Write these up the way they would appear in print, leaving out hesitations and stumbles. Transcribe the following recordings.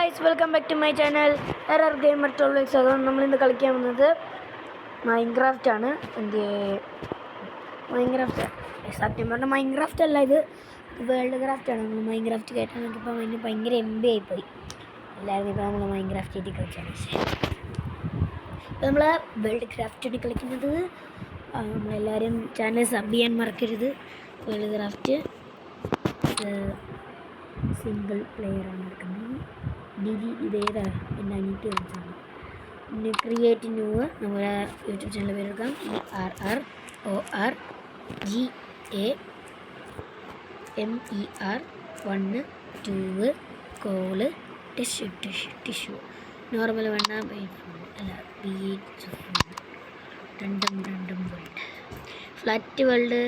Guys, welcome back to my channel error gamer ടോളിക്സ്. അതുകൊണ്ട് നമ്മളിന്ന് കളിക്കാൻ വന്നത് മൈൻക്രാഫ്റ്റ് ആണ്. മൈൻക്രാഫ്റ്റ് സത്യം പറഞ്ഞാൽ മൈൻക്രാഫ്റ്റ് അല്ല, ഇത് വേൾഡ് ക്രാഫ്റ്റ് ആണ്. നമ്മൾ മൈൻക്രാഫ്റ്റ് കയറ്റാൻ നോക്കിയപ്പോൾ അതിന് ഭയങ്കര MB ആയിപ്പോയി. എല്ലാവരും ഇപ്പോൾ നമ്മൾ മൈൻക്രാഫ്റ്റ് ചെയ്ത് കളിച്ചാണ്. ഇപ്പോൾ നമ്മൾ വേൾഡ് ക്രാഫ്റ്റാണ് കളിക്കുന്നത്. നമ്മളെല്ലാവരും ചാനൽ സബ് ചെയ്യാൻ മറക്കരുത്. വേൾഡ് ക്രാഫ്റ്റ് സിംഗിൾ പ്ലെയറാണ് എടുക്കുന്നത്. ഇതേതാ എൻ്റെ അനിയത്തി കളിച്ചാണ്. പിന്നെ ക്രിയേറ്റ് ന്യൂ നമ്മുടെ യൂട്യൂബ് ചാനൽ പേരെടുക്കാം. RRORGAMER 1 2 കോള് ടിഷ്യൂ നോർമൽ വേണ്ട അല്ല രണ്ടും വേൾഡ് ഫ്ലാറ്റ് വേൾഡ്.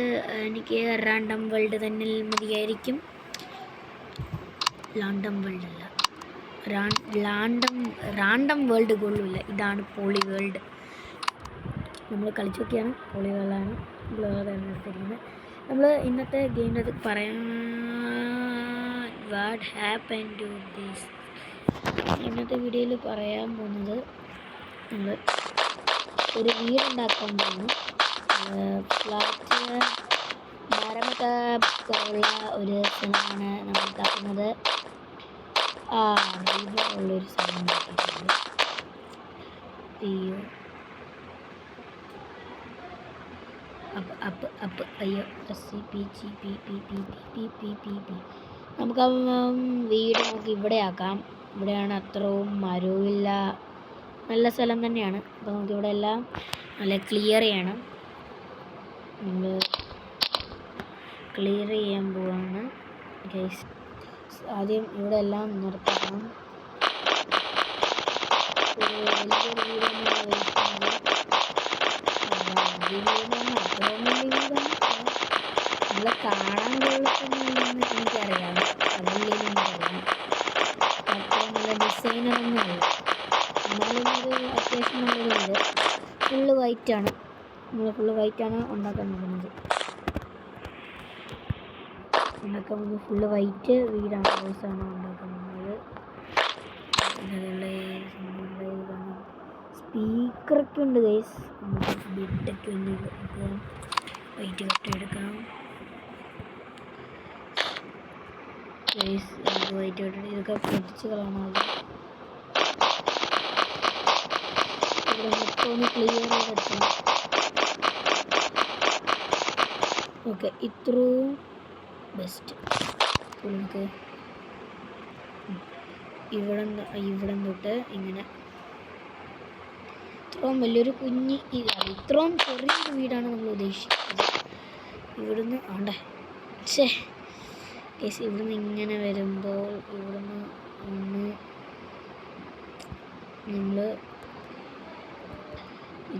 എനിക്ക് റാൻഡം വേൾഡ് തന്നെ മതിയായിരിക്കും. റാൻഡം വേൾഡ് അല്ല, റാൻഡം വേൾഡ് കൊള്ളില്ല. ഇതാണ് പോളി വേൾഡ്. നമ്മൾ കളിച്ചു നോക്കിയാണ്. പോളി വേൾഡാണ് എടുത്തിരിക്കുന്നത്. നമ്മൾ ഇന്നത്തെ ഗെയിമിനകത്ത് പറയാൻ വാട്ട് ഹാപ്പൻ ടു ദിസ്. ഇന്നത്തെ വീഡിയോയിൽ പറയാൻ പോകുന്നത് നമ്മൾ ഒരു വീടുണ്ടാക്കാൻ പോകുന്നു. ഫ്ലാറ്റ് മരമൊക്കെ ഉള്ള ഒരു സ്ഥലമാണ് നമ്മൾ ഉണ്ടാക്കുന്നത്. റിവറുള്ളൊരു സ്ഥലം ഉണ്ടാക്കിയിട്ടുണ്ട്. അയ്യോ നമുക്ക് വീട് നമുക്ക് ഇവിടെ ആക്കാം. ഇവിടെയാണ് അത്രയും മരവും ഇല്ല, നല്ല സ്ഥലം തന്നെയാണ്. അപ്പോൾ നമുക്ക് ഇവിടെ എല്ലാം നല്ല ക്ലിയർ ചെയ്യണം. നമ്മൾ ക്ലിയർ ചെയ്യാൻ പോവാണ് ഗൈസ്. ആദ്യം ഇവിടെ എല്ലാം നിർത്തണം. വലിയൊരു വീടാണ്. നമ്മളെ കാണാൻ കൊള്ളത്തൊന്നുമില്ലെന്ന് എനിക്കറിയാം. അതല്ലേലും അറിയാം. അത്ര നല്ല ഡിസൈനറൊന്നുമല്ല, എന്നാലും ഒരു അത്യാവശ്യം നല്ലൊരു വീട്. ഫുള്ള് വൈറ്റാണ്. നമ്മൾ ഫുള്ള് വൈറ്റാണ് ഉണ്ടാക്കാൻ നോക്കുന്നത്. ഫുള്ള് വൈറ്റ് വീടാണ്, ഹൗസാണ് ഉണ്ടാക്കുന്നത്. സ്പീക്കറൊക്കെ ഉണ്ട് ഗൈസ്. ബെഡൊക്കെ ഒന്ന് എടുക്കാം, വൈറ്റ് കട്ടെടുക്കാം ഗൈസ്. വൈറ്റ് കട്ട് ഇതൊക്കെ പൊട്ടിച്ച് കളയണം. ഇവിടെ മൊത്തം ഒന്ന് ക്ലിയർ ചെയ്തെടുക്കണം. ഓക്കെ, ഇത്രയും ബെസ്റ്റ്. നമുക്ക് ഇവിടെ തൊട്ട് ഇങ്ങനെ ഇത്രയും വലിയൊരു കുഞ്ഞി ഇത്രയും ചെറിയൊരു വീടാണ് നമ്മൾ ഉദ്ദേശിക്കുന്നത്. ഇവിടുന്ന് ഇവിടുന്ന് ഇങ്ങനെ വരുമ്പോൾ ഇവിടുന്ന് നമ്മൾ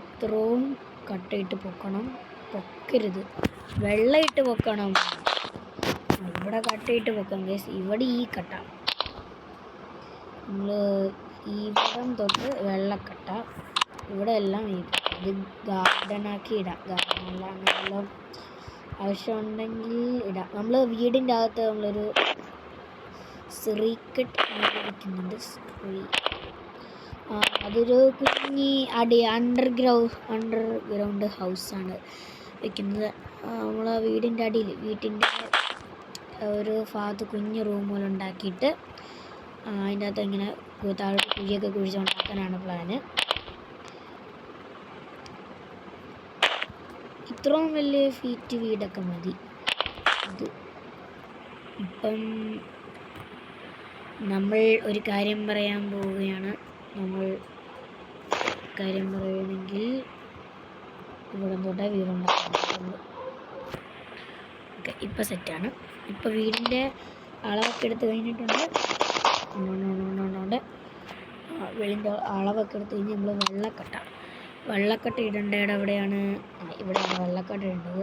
ഇത്രയും കട്ടയിട്ട് പൊക്കരുത്, വെള്ളയിട്ട് പൊക്കണം. ഇവിടെ കട്ടയിട്ട് പൊക്കണം ഗൈസ്. ഇവിടെ ഈ കട്ട നമ്മൾ ഇവിടം തൊട്ട് വെള്ളക്കട്ട, ഇവിടെ എല്ലാം ഇത് ഗാർഡനാക്കി ഇടാം. ഗാർഡനെല്ലാം ആവശ്യമുണ്ടെങ്കിൽ ഇടാം. നമ്മൾ വീടിൻ്റെ അകത്ത് നമ്മളൊരു സിറിക്കട്ട് വയ്ക്കുന്നുണ്ട്. അതൊരു കുഞ്ഞി അണ്ടർഗ്രൗണ്ട് ഹൗസാണ് വെക്കുന്നത്. നമ്മൾ വീടിൻ്റെ അടിയിൽ വീട്ടിൻ്റെ ഒരു ഭാഗത്ത് കുഞ്ഞ് റൂം പോലെ ഉണ്ടാക്കിയിട്ട് അതിൻ്റെ അകത്ത് ഇങ്ങനെ താഴോട്ട് കുഴിയൊക്കെ കുഴിച്ചുണ്ടാക്കാനാണ് പ്ലാന്. ഇത്രയും വലിയ ഫീറ്റ് വീടൊക്കെ മതി. ഇപ്പം നമ്മൾ ഒരു കാര്യം പറയാൻ പോവുകയാണ്. നമ്മൾ കാര്യം പറയുകയാണെങ്കിൽ ഇവിടെ തൊട്ടേ വീടുണ്ടാക്കാൻ. ഓക്കെ, ഇപ്പം സെറ്റാണ്. ഇപ്പം വീടിൻ്റെ അളവൊക്കെ എടുത്ത് കഴിഞ്ഞിട്ടുണ്ട്. വെളിൻ്റെ അളവൊക്കെ എടുത്ത് കഴിഞ്ഞ് നമ്മൾ വെള്ളക്കട്ട ഇടേണ്ട ഇടം എവിടെയാണ്? ഇവിടെയാണ് വെള്ളക്കട്ട ഇടേണ്ടത്.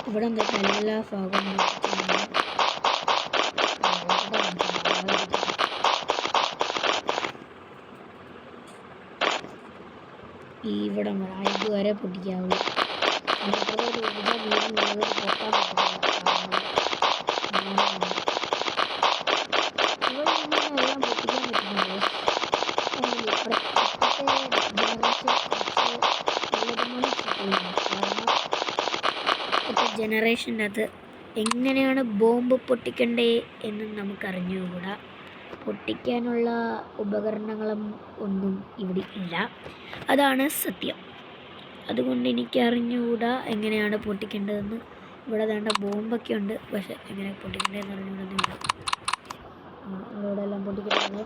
ഇവിടെ എന്തൊക്കെ എല്ലാ ഭാഗവും ഇവിടെ ഇതുവരെ പൊട്ടിക്കാവുള്ളൂ. പൊട്ടാൻ പറ്റില്ല. ജനറേഷൻ്റെ അത് എങ്ങനെയാണ് ബോംബ് പൊട്ടിക്കണ്ടേ എന്ന് നമുക്കറിഞ്ഞുകൂടാ. പൊട്ടിക്കാനുള്ള ഉപകരണങ്ങളും ഒന്നും ഇവിടെ ഇല്ല, അതാണ് സത്യം. അതുകൊണ്ട് എനിക്ക് അറിഞ്ഞുകൂടാ എങ്ങനെയാണ് പൊട്ടിക്കേണ്ടതെന്ന്. ഇവിടെ വേണ്ട ബോംബൊക്കെ ഉണ്ട്, പക്ഷെ എങ്ങനെ പൊട്ടിക്കേണ്ടതെന്ന് അറിഞ്ഞുകൂടുന്നില്ല. ഇവിടെ എല്ലാം പൊട്ടിക്കേണ്ടത്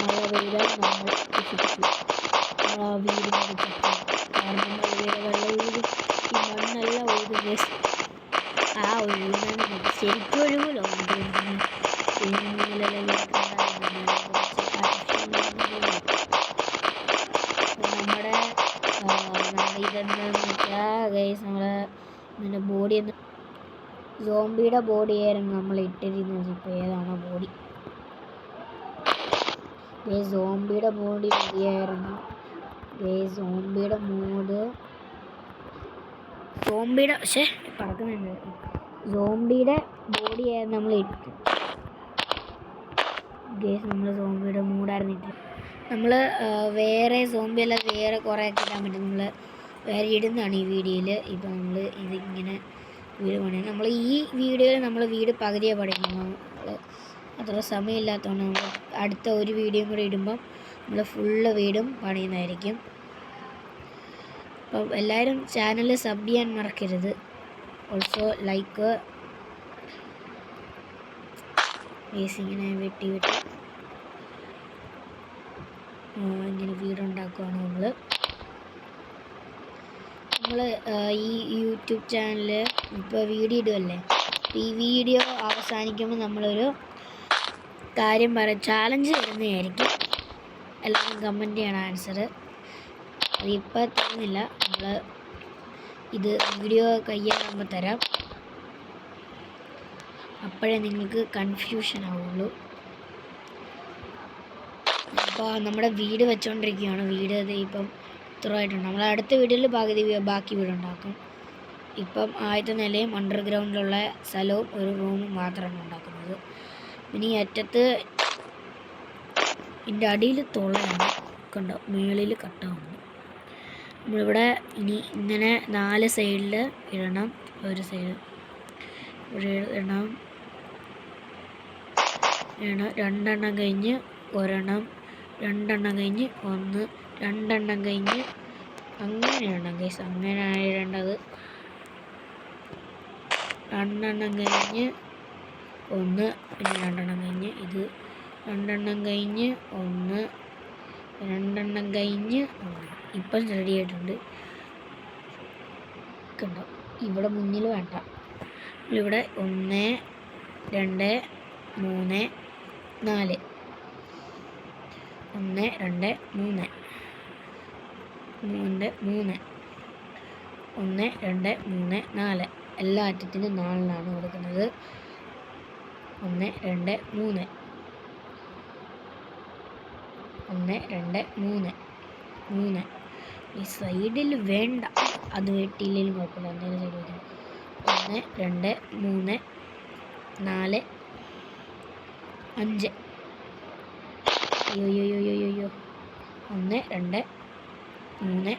മഴ പെയ്താൽ നമ്മൾ വിശ്വസിച്ചു വീടിൻ്റെ കാരണം മഴ പെയ്ത വെള്ളം ഒഴുകും. ഈ മണ്ണെല്ല ഒഴുകുന്ന ആ ഒഴുകുന്നതാണ് ശരിക്കും ഒഴുകുമല്ലോ. നമ്മുടെ ഇതെന്താണെന്ന് വെച്ചാൽ ഗൈസ് നമ്മുടെ ബോഡി എന്ന് സോംബിയുടെ ബോഡിയായിരുന്നു നമ്മൾ ഇട്ടിരുന്നത്. ഇപ്പോൾ ഏതാണോ ബോഡി, സോംബിയുടെ ബോഡി മതിയായിരുന്നു. സോംബിയുടെ പക്ഷേ പറക്കുന്നുണ്ട്. സോംബിയുടെ ബോഡിയായിരുന്നു നമ്മൾ ഇട്ട് നമ്മൾ സോംബിയുടെ മൂടായിരുന്നു ഇട്ട്. നമ്മൾ വേറെ സോംബിയല്ല വേറെ കുറേയൊക്കെ ഇടാൻ പറ്റും. നമ്മൾ വേറെ ഇടുന്നതാണ് ഈ വീഡിയോയിൽ. ഇപ്പോൾ നമ്മൾ ഇതിങ്ങനെ വീട് പണിയുന്നത്. നമ്മൾ ഈ വീഡിയോയിൽ നമ്മൾ വീട് പകുതിയെ പണിയുന്നു. നമ്മൾ അത്ര സമയമില്ലാത്തതുകൊണ്ട് നമ്മൾ അടുത്ത ഒരു വീഡിയോ കൂടെ ഇടുമ്പം നമ്മൾ ഫുള്ള് വീടും പണിയുന്നതായിരിക്കും. അപ്പം എല്ലാവരും ചാനൽ സബ് ചെയ്യാൻ മറക്കരുത്. Also like. ഇങ്ങനെ വെട്ടി ഇങ്ങനെ വീടുണ്ടാക്കുകയാണ് നമ്മൾ ഈ യൂട്യൂബ് ചാനൽ ഇപ്പോൾ വീഡിയോ ഇടുമല്ലേ. ഈ വീഡിയോ അവസാനിക്കുമ്പോൾ നമ്മളൊരു കാര്യം ചാലഞ്ച് തരുന്നതായിരിക്കും. എല്ലാവരും കമൻറ്റ് ചെയ്യണം ആൻസർ. അതിപ്പോൾ തരുന്നില്ല, നമ്മൾ ഇത് വീഡിയോ കയ്യാകുമ്പോൾ തരാം. അപ്പോഴേ നിങ്ങൾക്ക് കൺഫ്യൂഷൻ ആവുള്ളൂ. അപ്പോൾ നമ്മുടെ വീട് വെച്ചുകൊണ്ടിരിക്കുകയാണ്. വീട് ഇപ്പം ഇത്രയായിട്ടുണ്ട്. നമ്മൾ അടുത്ത വീഡിയോയിൽ ബാക്കി വീടുണ്ടാക്കും. ഇപ്പം ആദ്യത്തെ നിലയും അണ്ടർഗ്രൗണ്ടിലുള്ള സ്ഥലവും ഒരു റൂമും മാത്രമാണ് ഉണ്ടാക്കുന്നത്. ഇനി അറ്റത്ത് ഇതിൻ്റെ അടിയിൽ തുളയാണ് കണ്ടോ, മുകളിൽ കട്ടാവുന്നു. നമ്മളിവിടെ ഇനി ഇങ്ങനെ 4 സൈഡിൽ ഇടണം. ഒരു സൈഡ് ഇവിടെ ഇടണം. 2 കഴിഞ്ഞ് ഒരെണ്ണം, 2 കഴിഞ്ഞ് 1, 2 കഴിഞ്ഞ് അങ്ങനെ ഇടണം ഗൈസ്. അങ്ങനെയാണ് ഇടേണ്ടത്. 2 കഴിഞ്ഞ് 1, പിന്നെ 2 കഴിഞ്ഞ് ഇത് 2 കഴിഞ്ഞ് 1, 2 കഴിഞ്ഞ് 1. ഇപ്പം റെഡി ആയിട്ടുണ്ട് കണ്ടോ. ഇവിടെ മുന്നിൽ വേണ്ട, ഇവിടെ 1 2 3 4 1 2 3 3 1 2 3 4 എല്ലാ അറ്റത്തിനും 4 കൊടുക്കുന്നത്. 1 2 3 1 2 3 3. ഈ സൈഡിൽ വേണ്ട, അത് വെട്ടിയില്ലെങ്കിലും കുഴപ്പമില്ല. എന്തായാലും സൈഡ് വെക്കണം. 1 2 3 4 5. അയ്യോ 1 2 3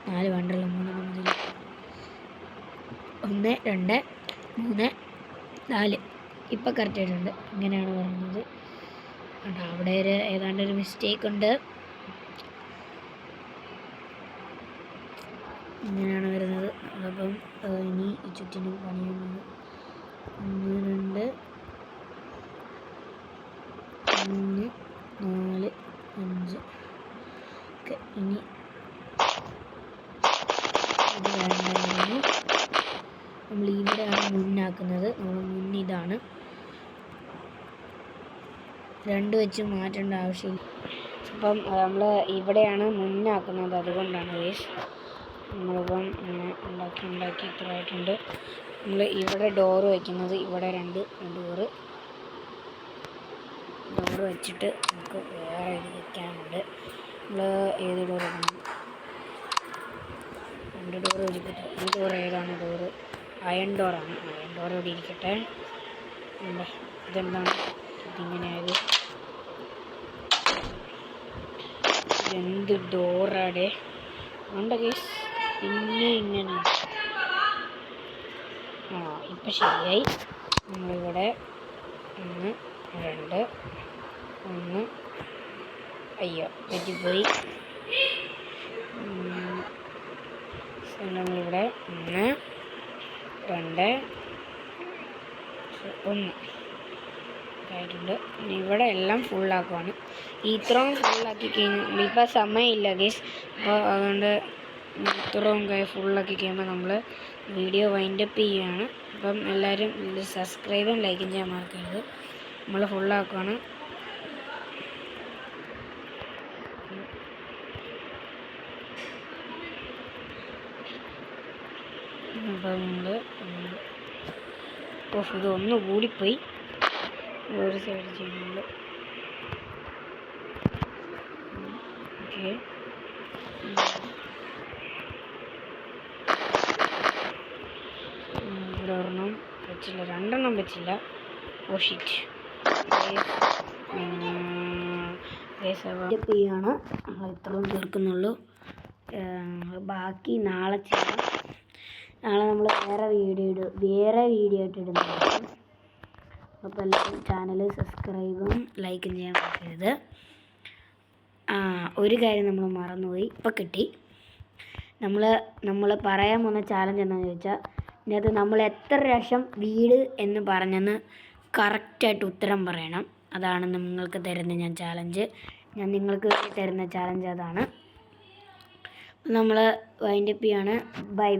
4 വേണ്ടല്ലോ, 3 മതി. 1 2 3 4. ഇപ്പം കറക്റ്റായിട്ടുണ്ട്. ഇങ്ങനെയാണ് പറയുന്നത്. അവിടെ ഏതാണ്ടൊരു മിസ്റ്റേക്ക് ഉണ്ട്. ഇങ്ങനെയാണ് വരുന്നത്. അപ്പം ഇനി ചുറ്റിനും പണിയുന്നത് 1 2 3 4 5 ഒക്കെ. ഇനി ഇത് വേണ്ടായിരുന്നു. നമ്മൾ ഇവിടെയാണ് മുന്നാക്കുന്നത്. നമ്മൾ മുന്നിതാണ് 2 വെച്ച് മാറ്റേണ്ട ആവശ്യമില്ല. അപ്പം നമ്മൾ ഇവിടെയാണ് മുന്നാക്കുന്നത്, അതുകൊണ്ടാണ് ഗൈസ്. നമ്മളിപ്പം ഉണ്ടാക്കി ഇത്രയായിട്ടുണ്ട്. നമ്മൾ ഇവിടെ ഡോറ് വയ്ക്കുന്നത്, ഇവിടെ രണ്ട് ഡോറ് വെച്ചിട്ട് നമുക്ക് വേറെ ഇത് വയ്ക്കാനുണ്ട്. നമ്മൾ ഏത് ഡോറ് വെക്കണം? രണ്ട് ഡോറ് വെച്ചിട്ട് ഈ ഡോറ് ഏതാണ്? ഡോറ് അയൺ ഡോറാണ്. അയൺ ഡോർ ഇവിടെ ഇരിക്കട്ടെ. ഇതെന്താണ് ഇതിങ്ങനെയായത്? ഇതെന്ത് ഡോറാടെ ഉണ്ട് ഗൈസ്? പിന്നെ ഇങ്ങനെ ഇപ്പം ശരിയായി. നമ്മളിവിടെ 1 2 1 അയ്യോ തെറ്റിപ്പോയി. നമ്മളിവിടെ 1 2 1 ആയിട്ടുണ്ട്. ഇനി ഇവിടെ എല്ലാം ഫുള്ളാക്കുവാണ്. ഇത്രയും ഫുള്ളാക്കി കഴിഞ്ഞാൽ ഇപ്പം സമയമില്ല ഗൈസ്. അപ്പോൾ അതുകൊണ്ട് ഇത്രയും ഫുള്ളാക്കി കഴിയുമ്പോൾ നമ്മൾ വീഡിയോ വൈൻഡപ്പ് ചെയ്യുകയാണ്. അപ്പം എല്ലാവരും സബ്സ്ക്രൈബും ലൈക്കും ചെയ്യാൻ മറക്കരുത്. നമ്മൾ ഫുള്ളാക്കുവാണ്. അപ്പം നമ്മൾ ഇതൊന്ന് കൂടിപ്പോയി. ഒരു സൈഡ് ചെയ്യുന്നുണ്ട്. ഓക്കെ, ഇവിടെ ഒരെണ്ണം വെച്ചില്ല, 2 എണ്ണം വെച്ചില്ല. ഷിറ്റ് ചെയ്യാണ്. നമ്മൾ ഇത്രയും തീർക്കുന്നുള്ളൂ. ബാക്കി നാളെ ചെയ്യാം. നാളെ നമ്മൾ വേറെ വീഡിയോ ആയിട്ട് ഇടുന്നതായിരിക്കും. അപ്പോൾ എല്ലാവരും ചാനൽ സബ്സ്ക്രൈബും ലൈക്കും ചെയ്യാൻ പറ്റരുത്. ഒരു കാര്യം നമ്മൾ മറന്നുപോയി, ഇപ്പം കിട്ടി. നമ്മൾ പറയാൻ പോകുന്ന ചാലഞ്ച് എന്താണെന്ന് ചോദിച്ചാൽ, ഇതിനകത്ത് നമ്മൾ എത്ര പ്രാവശ്യം വീട് എന്ന് പറഞ്ഞെന്ന് കറക്റ്റായിട്ട് ഉത്തരം പറയണം. അതാണ് നിങ്ങൾക്ക് തരുന്ന ചാലഞ്ച്. ഞാൻ നിങ്ങൾക്ക് വേണ്ടി തരുന്ന ചാലഞ്ച് അതാണ്. നമ്മൾ വൈൻഡപ്പ് ചെയ്യാണ്. ബൈ.